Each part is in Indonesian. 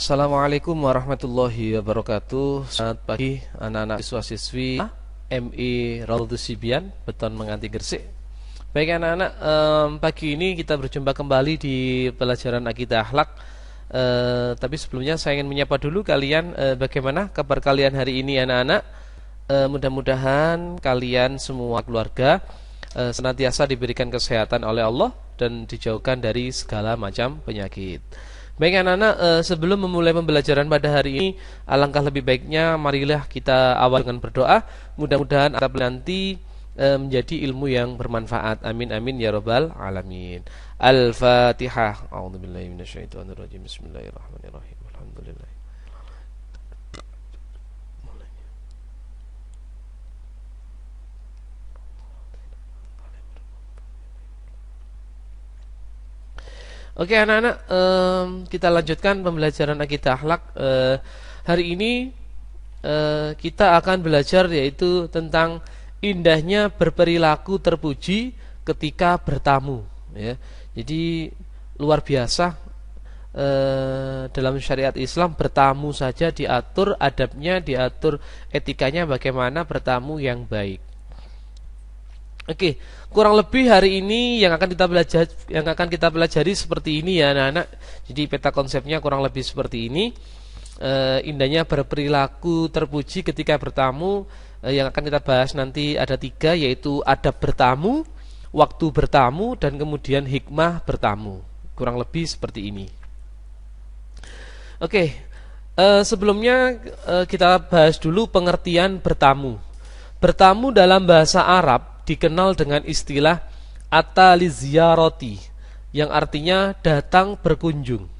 Assalamualaikum warahmatullahi wabarakatuh. Selamat pagi anak-anak siswa-siswi MI Raudhus Sibian, Beton Menganti Gresik. Baik anak-anak, pagi ini kita berjumpa kembali di pelajaran Akidah Akhlak. Tapi sebelumnya saya ingin menyapa dulu kalian, bagaimana kabar kalian hari ini anak-anak? Mudah-mudahan kalian semua keluarga senantiasa diberikan kesehatan oleh Allah dan dijauhkan dari segala macam penyakit. Baik anak-anak, sebelum memulai pembelajaran pada hari ini, alangkah lebih baiknya marilah kita awal dengan berdoa. Mudah-mudahan nanti menjadi ilmu yang bermanfaat. Amin amin ya rabbal alamin. Al-Fatihah. A'udzubillahi minasyaitonirrajim. Bismillahirrahmanirrahim. Alhamdulillah. Oke anak-anak, kita lanjutkan pembelajaran Akidah Akhlak. Hari ini kita akan belajar yaitu tentang indahnya berperilaku terpuji ketika bertamu. Ya. Jadi luar biasa, dalam syariat Islam bertamu saja diatur adabnya, diatur etikanya bagaimana bertamu yang baik. Oke, kurang lebih hari ini yang akan kita pelajari seperti ini ya anak-anak. Jadi peta konsepnya kurang lebih seperti ini. Indahnya berperilaku terpuji ketika bertamu. Yang akan kita bahas nanti ada 3, yaitu adab bertamu, waktu bertamu, dan kemudian hikmah bertamu. Kurang lebih seperti ini. Oke, sebelumnya kita bahas dulu pengertian bertamu. Bertamu dalam bahasa Arab dikenal dengan istilah ataliziyaroti, yang artinya datang berkunjung.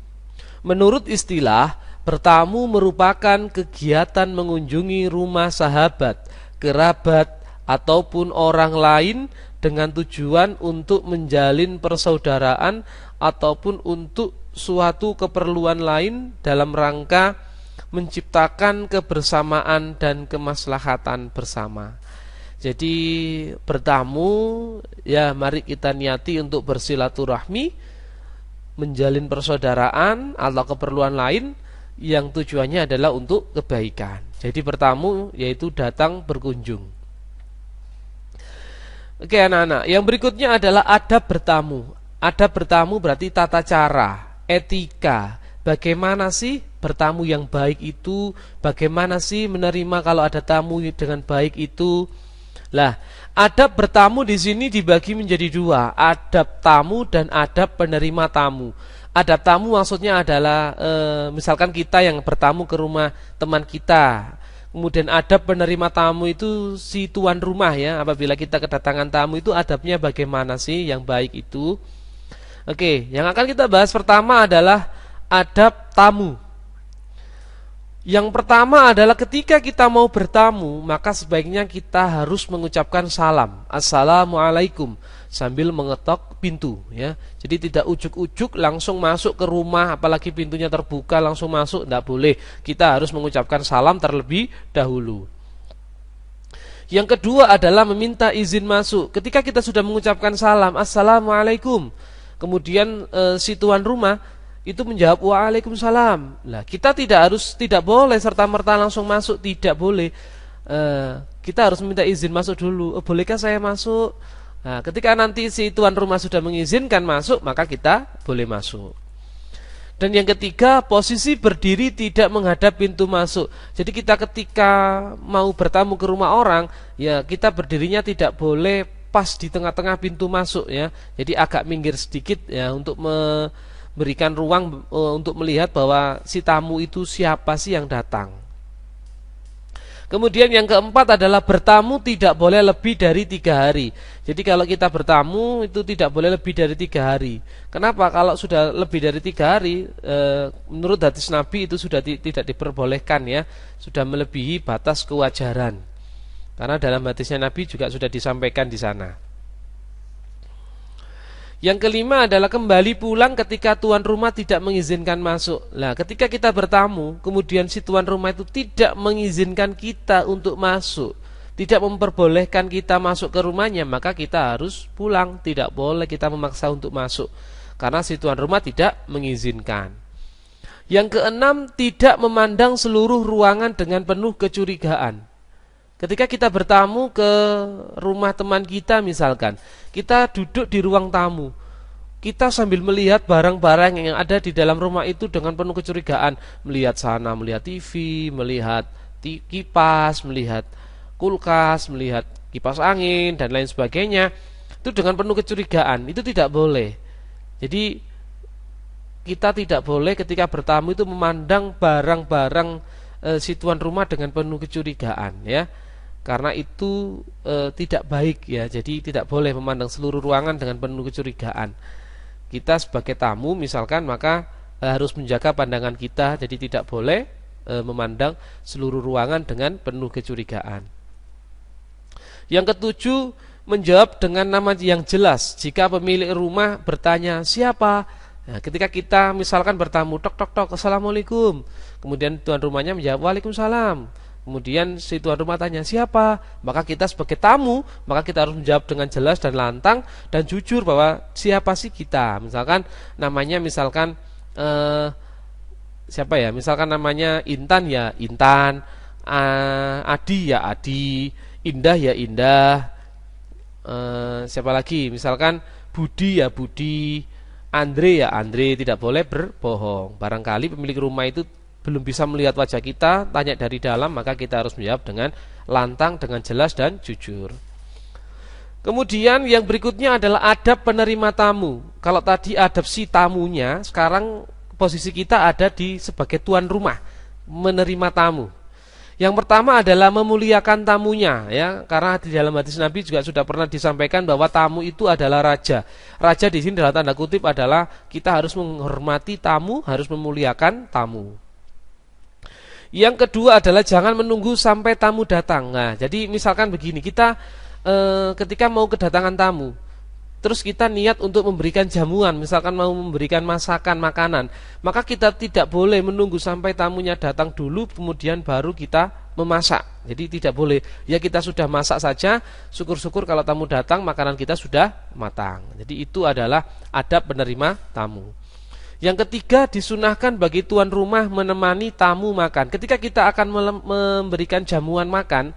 Menurut istilah, bertamu merupakan kegiatan mengunjungi rumah sahabat, kerabat, ataupun orang lain dengan tujuan untuk menjalin persaudaraan ataupun untuk suatu keperluan lain dalam rangka menciptakan kebersamaan dan kemaslahatan bersama. Jadi bertamu, ya mari kita niati untuk bersilaturahmi, menjalin persaudaraan atau keperluan lain yang tujuannya adalah untuk kebaikan. Jadi bertamu yaitu datang berkunjung. Oke anak-anak, yang berikutnya adalah adab bertamu. Adab bertamu berarti tata cara, etika. Bagaimana sih bertamu yang baik itu? Bagaimana sih menerima kalau ada tamu dengan baik itu? Lah, adab bertamu di sini dibagi menjadi 2, adab tamu dan adab penerima tamu. Adab tamu maksudnya adalah misalkan kita yang bertamu ke rumah teman kita. Kemudian adab penerima tamu itu si tuan rumah ya. Apabila kita kedatangan tamu itu adabnya bagaimana sih yang baik itu? Oke, yang akan kita bahas pertama adalah adab tamu. Yang pertama adalah ketika kita mau bertamu, maka sebaiknya kita harus mengucapkan salam, assalamualaikum, sambil mengetok pintu ya. Jadi tidak ujuk-ujuk langsung masuk ke rumah, apalagi pintunya terbuka langsung masuk, tidak boleh. Kita harus mengucapkan salam terlebih dahulu. Yang kedua adalah meminta izin masuk. Ketika kita sudah mengucapkan salam, assalamualaikum, kemudian si tuan rumah itu menjawab waalaikumsalam. Nah, kita tidak boleh serta-merta langsung masuk, tidak boleh. Kita harus minta izin masuk dulu. Bolehkah saya masuk? Nah, ketika nanti si tuan rumah sudah mengizinkan masuk, maka kita boleh masuk. Dan yang ketiga, posisi berdiri tidak menghadap pintu masuk. Jadi kita ketika mau bertamu ke rumah orang, ya kita berdirinya tidak boleh pas di tengah-tengah pintu masuk ya. Jadi agak minggir sedikit ya untuk berikan ruang untuk melihat bahwa si tamu itu siapa sih yang datang. Kemudian yang keempat adalah bertamu tidak boleh lebih dari 3 hari. Jadi kalau kita bertamu itu tidak boleh lebih dari 3 hari. Kenapa? Kalau sudah lebih dari 3 hari, menurut hadis Nabi itu sudah tidak diperbolehkan ya, sudah melebihi batas kewajaran. Karena dalam hadisnya Nabi juga sudah disampaikan di sana. Yang kelima adalah kembali pulang ketika tuan rumah tidak mengizinkan masuk. Nah, ketika kita bertamu, kemudian si tuan rumah itu tidak mengizinkan kita untuk masuk, tidak memperbolehkan kita masuk ke rumahnya, maka kita harus pulang. Tidak boleh kita memaksa untuk masuk, karena si tuan rumah tidak mengizinkan. Yang keenam, tidak memandang seluruh ruangan dengan penuh kecurigaan. Ketika kita bertamu ke rumah teman kita misalkan, kita duduk di ruang tamu, kita sambil melihat barang-barang yang ada di dalam rumah itu dengan penuh kecurigaan. Melihat sana, melihat TV, melihat kipas, melihat kulkas, melihat kipas angin, dan lain sebagainya. Itu dengan penuh kecurigaan, itu tidak boleh. Jadi kita tidak boleh ketika bertamu itu memandang barang-barang si tuan rumah dengan penuh kecurigaan, ya, karena itu tidak baik, ya. Jadi tidak boleh memandang seluruh ruangan dengan penuh kecurigaan. Kita sebagai tamu misalkan, maka harus menjaga pandangan kita. Jadi tidak boleh memandang seluruh ruangan dengan penuh kecurigaan. Yang ketujuh, menjawab dengan nama yang jelas. Jika pemilik rumah bertanya siapa, nah, ketika kita misalkan bertamu, tok tok tok, assalamualaikum, kemudian tuan rumahnya menjawab waalaikumsalam, kemudian si tuan rumah tanya siapa, maka kita sebagai tamu, maka kita harus menjawab dengan jelas dan lantang dan jujur bahwa siapa sih kita. Misalkan namanya siapa ya, misalkan namanya Intan, ya Intan, Adi ya Adi, Indah ya Indah, siapa lagi, misalkan Budi ya Budi, Andre ya Andre. Tidak boleh berbohong. Barangkali pemilik rumah itu belum bisa melihat wajah kita, tanya dari dalam, maka kita harus menjawab dengan lantang, dengan jelas dan jujur. Kemudian yang berikutnya adalah adab penerima tamu. Kalau tadi adab si tamunya, sekarang posisi kita ada di sebagai tuan rumah menerima tamu. Yang pertama adalah memuliakan tamunya, ya, karena di dalam hadis Nabi juga sudah pernah disampaikan bahwa tamu itu adalah raja. Raja di sini dalam tanda kutip adalah kita harus menghormati tamu, harus memuliakan tamu. Yang kedua adalah jangan menunggu sampai tamu datang. Nah, jadi misalkan begini, kita ketika mau kedatangan tamu, terus kita niat untuk memberikan jamuan, misalkan mau memberikan masakan, makanan, maka kita tidak boleh menunggu sampai tamunya datang dulu kemudian baru kita memasak. Jadi tidak boleh, ya kita sudah masak saja, syukur-syukur kalau tamu datang makanan kita sudah matang. Jadi itu adalah adab penerima tamu. Yang ketiga, disunahkan bagi tuan rumah menemani tamu makan. Ketika kita akan memberikan jamuan makan,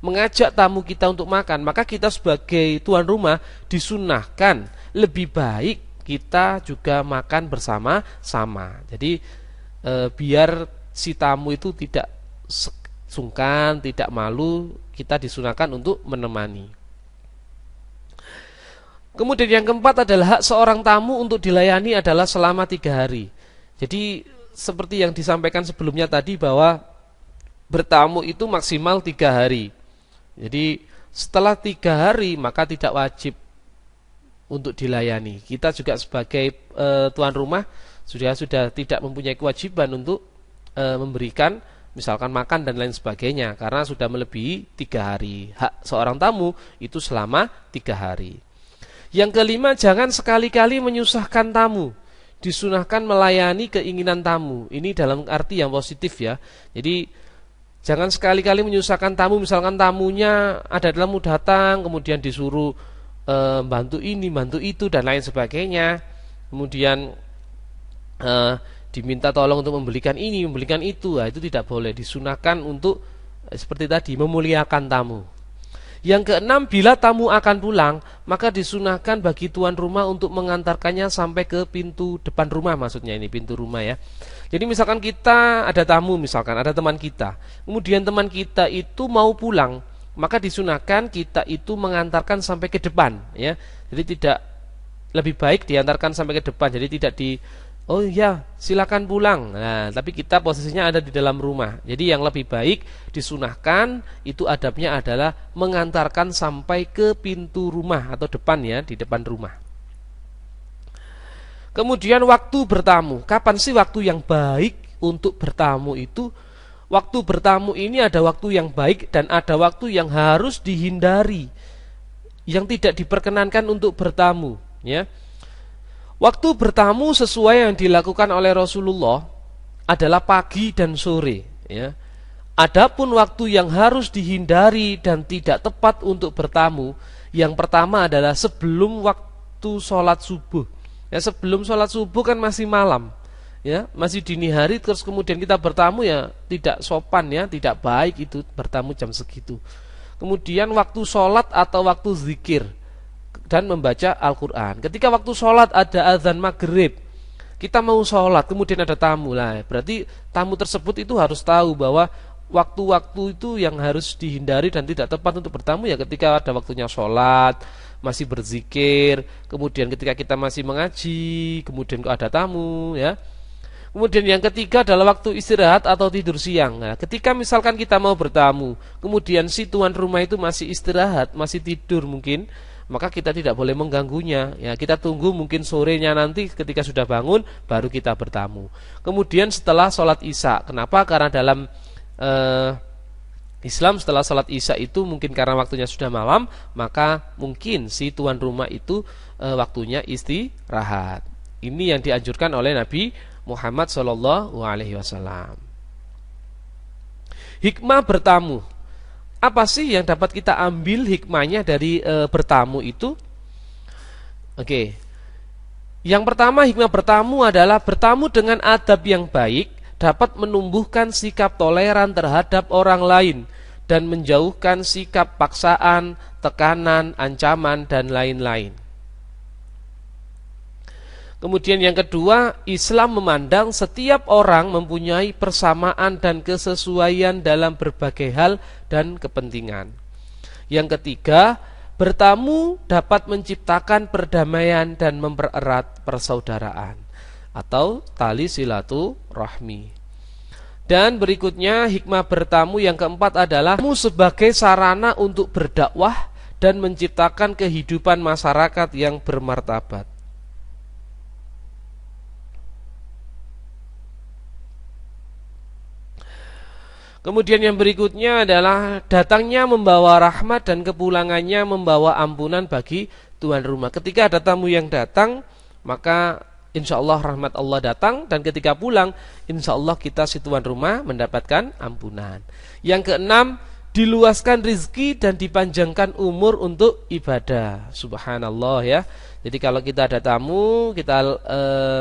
mengajak tamu kita untuk makan, maka kita sebagai tuan rumah disunahkan lebih baik kita juga makan bersama-sama. Jadi biar si tamu itu tidak sungkan, tidak malu, kita disunahkan untuk menemani. Kemudian yang keempat adalah hak seorang tamu untuk dilayani adalah selama 3 hari. Jadi seperti yang disampaikan sebelumnya tadi bahwa bertamu itu maksimal 3 hari. Jadi setelah 3 hari maka tidak wajib untuk dilayani. Kita juga sebagai tuan rumah sudah tidak mempunyai kewajiban untuk memberikan misalkan makan dan lain sebagainya, karena sudah melebihi 3 hari. Hak seorang tamu itu selama 3 hari. Yang kelima, jangan sekali-kali menyusahkan tamu. Disunahkan melayani keinginan tamu. Ini dalam arti yang positif, ya. Jadi jangan sekali-kali menyusahkan tamu. Misalkan tamunya ada tamu datang, kemudian disuruh bantu ini, bantu itu, dan lain sebagainya. Kemudian diminta tolong untuk membelikan ini, membelikan itu. Nah, itu tidak boleh. Disunahkan untuk seperti tadi, memuliakan tamu. Yang keenam, bila tamu akan pulang, maka disunahkan bagi tuan rumah untuk mengantarkannya sampai ke pintu depan rumah, maksudnya ini pintu rumah, ya. Jadi misalkan kita ada tamu, misalkan ada teman kita, kemudian teman kita itu mau pulang, maka disunahkan kita itu mengantarkan sampai ke depan, ya. Jadi tidak, lebih baik diantarkan sampai ke depan. Jadi tidak oh ya silakan pulang. Nah, tapi kita posisinya ada di dalam rumah. Jadi yang lebih baik disunahkan itu adabnya adalah mengantarkan sampai ke pintu rumah atau depan, ya, di depan rumah. Kemudian waktu bertamu. Kapan sih waktu yang baik untuk bertamu itu? Waktu bertamu ini ada waktu yang baik dan ada waktu yang harus dihindari, yang tidak diperkenankan untuk bertamu, ya. Waktu bertamu sesuai yang dilakukan oleh Rasulullah adalah pagi dan sore, ya. Adapun waktu yang harus dihindari dan tidak tepat untuk bertamu, yang pertama adalah sebelum waktu sholat subuh. Ya, sebelum sholat subuh kan masih malam, ya, masih dini hari terus kemudian kita bertamu, ya tidak sopan, ya tidak baik itu bertamu jam segitu. Kemudian waktu sholat atau waktu zikir dan membaca Al-Quran. Ketika waktu sholat ada azan maghrib, kita mau sholat kemudian ada tamu lah, berarti tamu tersebut itu harus tahu bahwa waktu-waktu itu yang harus dihindari dan tidak tepat untuk bertamu, ya ketika ada waktunya sholat, masih berzikir, kemudian ketika kita masih mengaji, kemudian ada tamu, ya. Kemudian yang ketiga adalah waktu istirahat atau tidur siang. Nah, ketika misalkan kita mau bertamu, kemudian si tuan rumah itu masih istirahat, masih tidur mungkin, maka kita tidak boleh mengganggunya. Ya, kita tunggu mungkin sorenya nanti ketika sudah bangun baru kita bertamu. Kemudian setelah sholat isya. Kenapa? Karena dalam Islam setelah sholat isya itu mungkin karena waktunya sudah malam, maka mungkin si tuan rumah itu waktunya istirahat. Ini yang dianjurkan oleh Nabi Muhammad Shallallahu Alaihi Wasallam. Hikmah bertamu. Apa sih yang dapat kita ambil hikmahnya dari bertamu itu? Oke. Yang pertama, hikmah bertamu adalah bertamu dengan adab yang baik dapat menumbuhkan sikap toleran terhadap orang lain dan menjauhkan sikap paksaan, tekanan, ancaman, dan lain-lain. Kemudian yang kedua, Islam memandang setiap orang mempunyai persamaan dan kesesuaian dalam berbagai hal dan kepentingan. Yang ketiga, bertamu dapat menciptakan perdamaian dan mempererat persaudaraan atau tali silaturahmi. Dan berikutnya, hikmah bertamu yang keempat adalah bertamu sebagai sarana untuk berdakwah dan menciptakan kehidupan masyarakat yang bermartabat. Kemudian yang berikutnya adalah datangnya membawa rahmat dan kepulangannya membawa ampunan bagi tuan rumah. Ketika ada tamu yang datang, maka insya Allah rahmat Allah datang, dan ketika pulang insya Allah kita si tuan rumah mendapatkan ampunan. Yang keenam, diluaskan rizki dan dipanjangkan umur untuk ibadah. Subhanallah, ya. Jadi kalau kita ada tamu, kita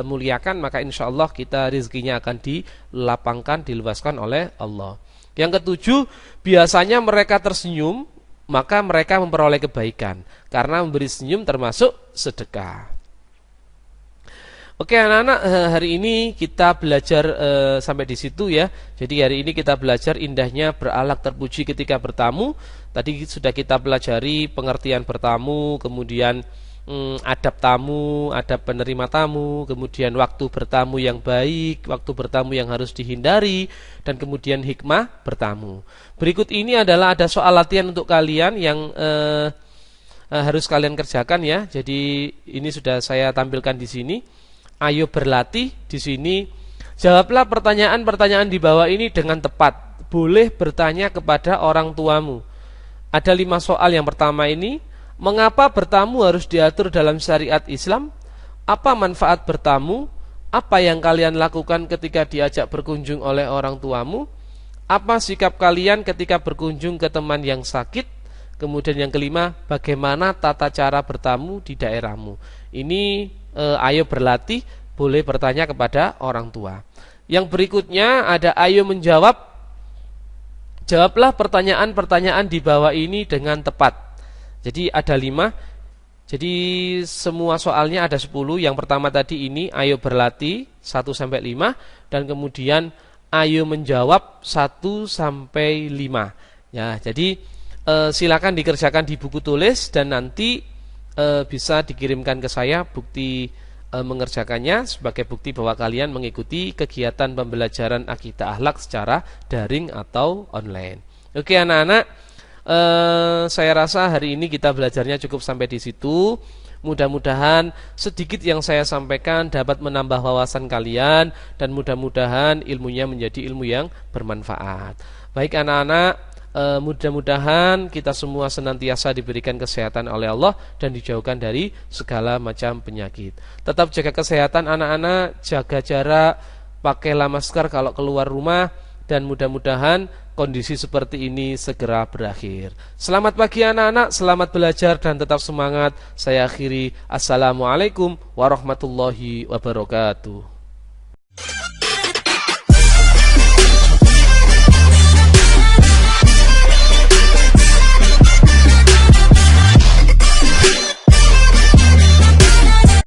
muliakan, maka insya Allah kita rizkinya akan dilapangkan, diluaskan oleh Allah. Yang ketujuh, biasanya mereka tersenyum, maka mereka memperoleh kebaikan, karena memberi senyum termasuk sedekah. Oke anak-anak, hari ini kita belajar sampai di situ ya. Jadi hari ini kita belajar indahnya berakhlak terpuji ketika bertamu. Tadi sudah kita pelajari pengertian bertamu, kemudian adab tamu, adab penerima tamu, kemudian waktu bertamu yang baik, waktu bertamu yang harus dihindari, dan kemudian hikmah bertamu. Berikut ini adalah ada soal latihan untuk kalian yang harus kalian kerjakan ya. Jadi ini sudah saya tampilkan di sini. Ayo berlatih di sini. Jawablah pertanyaan-pertanyaan di bawah ini dengan tepat. Boleh bertanya kepada orang tuamu. Ada 5 soal. Yang pertama ini, mengapa bertamu harus diatur dalam syariat Islam? Apa manfaat bertamu? Apa yang kalian lakukan ketika diajak berkunjung oleh orang tuamu? Apa sikap kalian ketika berkunjung ke teman yang sakit? Kemudian yang kelima, bagaimana tata cara bertamu di daerahmu? Ini ayo berlatih, boleh bertanya kepada orang tua. Yang berikutnya ada ayo menjawab. Jawablah pertanyaan-pertanyaan di bawah ini dengan tepat. Jadi ada 5. Jadi semua soalnya ada 10. Yang pertama tadi ini ayo berlatih 1 sampai 5, dan kemudian ayo menjawab 1 sampai 5. Ya, jadi silakan dikerjakan di buku tulis, dan nanti bisa dikirimkan ke saya bukti mengerjakannya sebagai bukti bahwa kalian mengikuti kegiatan pembelajaran akidah akhlak secara daring atau online. Oke anak-anak, saya rasa hari ini kita belajarnya cukup sampai di situ. Mudah-mudahan sedikit yang saya sampaikan dapat menambah wawasan kalian, dan mudah-mudahan ilmunya menjadi ilmu yang bermanfaat. Baik anak-anak, mudah-mudahan kita semua senantiasa diberikan kesehatan oleh Allah dan dijauhkan dari segala macam penyakit. Tetap jaga kesehatan anak-anak, jaga jarak, pakailah masker kalau keluar rumah, dan mudah-mudahan kondisi seperti ini segera berakhir. Selamat pagi anak-anak, selamat belajar dan tetap semangat. Saya akhiri, assalamualaikum warahmatullahi wabarakatuh.